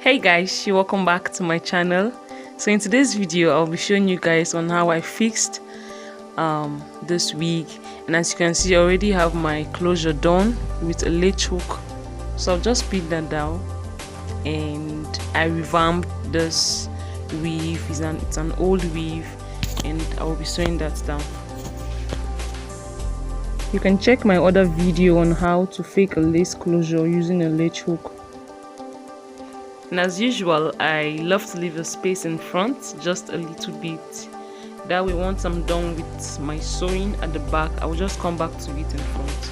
Hey guys, welcome back to my channel. So in today's video I'll be showing you guys on how I fixed this wig, and as you can see I already have my closure done with a latch hook. So I'll just pin that down, and I revamped this weave. It's an old weave, and I will be sewing that down. You can check my other video on how to fake a lace closure using a latch hook. And as usual, I love to leave a space in front, just a little bit. That way, once I'm done with my sewing at the back, I will just come back to it in front.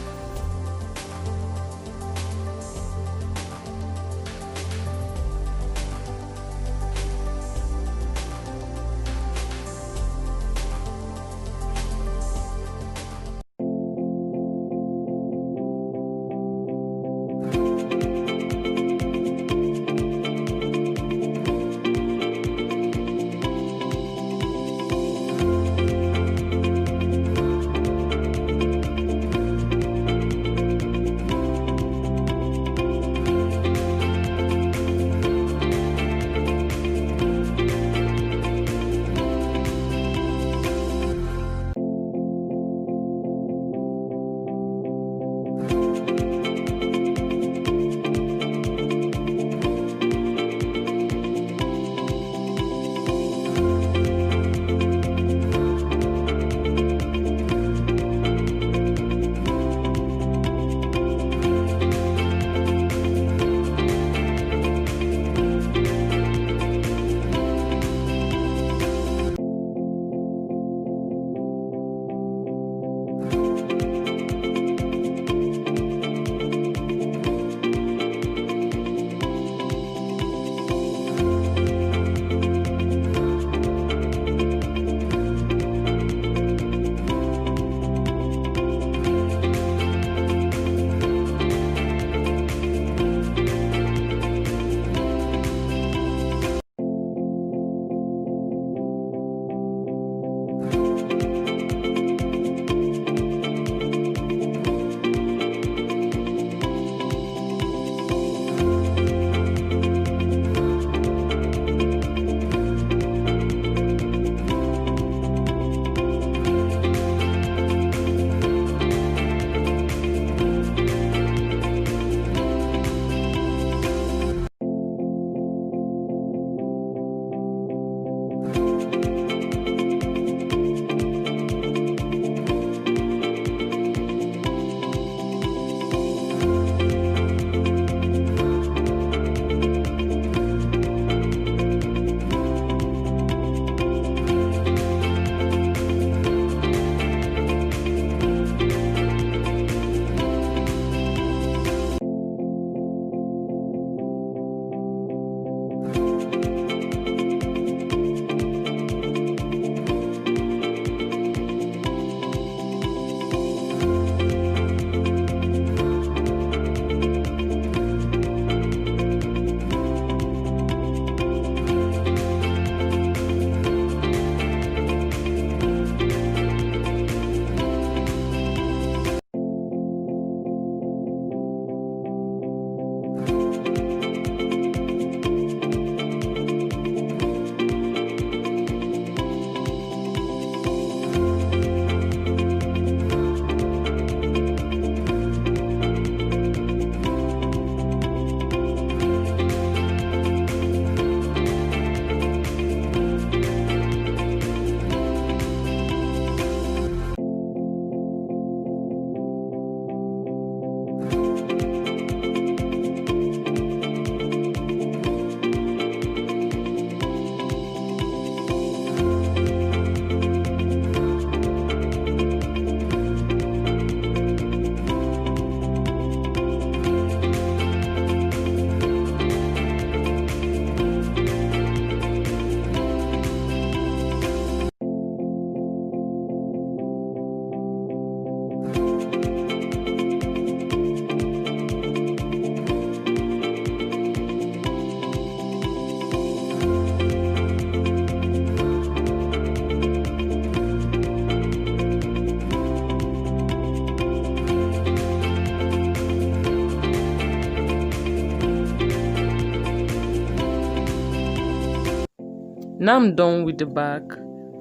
Now I'm done with the back.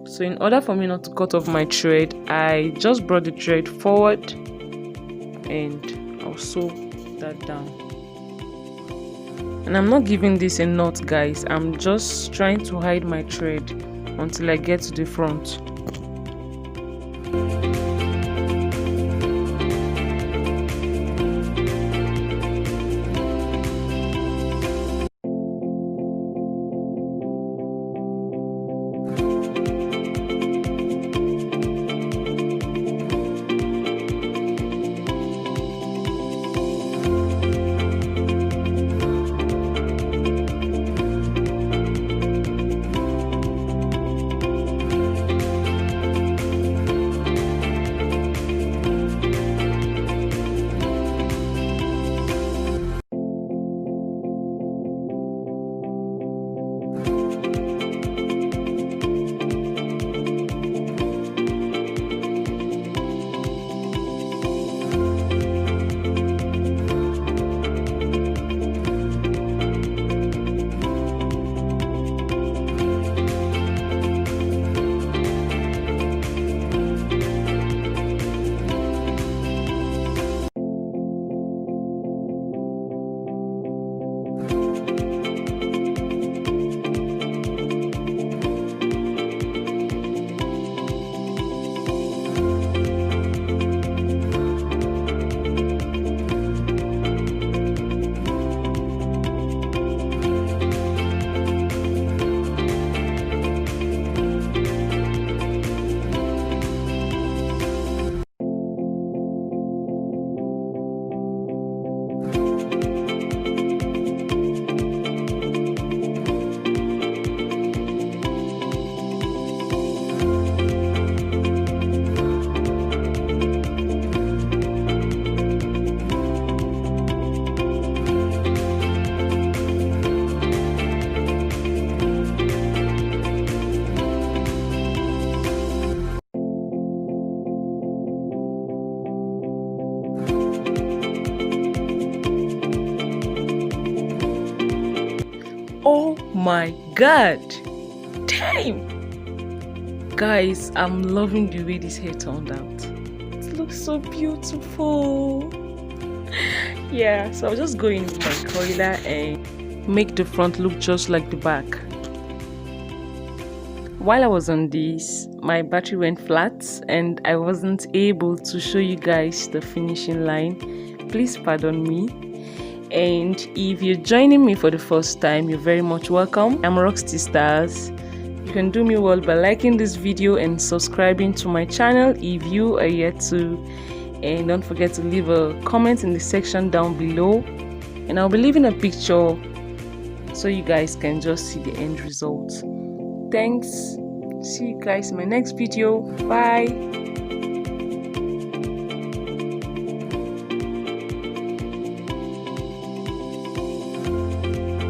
So in order for me not to cut off my thread, I just brought the thread forward and I'll sew that down. And I'm not giving this a knot, guys. I'm just trying to hide my thread until I get to the front. Oh my god, damn guys, I'm loving the way this hair turned out. It looks so beautiful. Yeah, so I'll just go in with my curler and make the front look just like the back. While I was on this, my battery went flat and I wasn't able to show you guys the finishing line. Please pardon me. And if you're joining me for the first time, you're very much welcome. I'm Rox-T Stars. You can do me well by liking this video and subscribing to my channel if you are yet to. And don't forget to leave a comment in the section down below. And I'll be leaving a picture so you guys can just see the end result. Thanks. See you guys in my next video. Bye.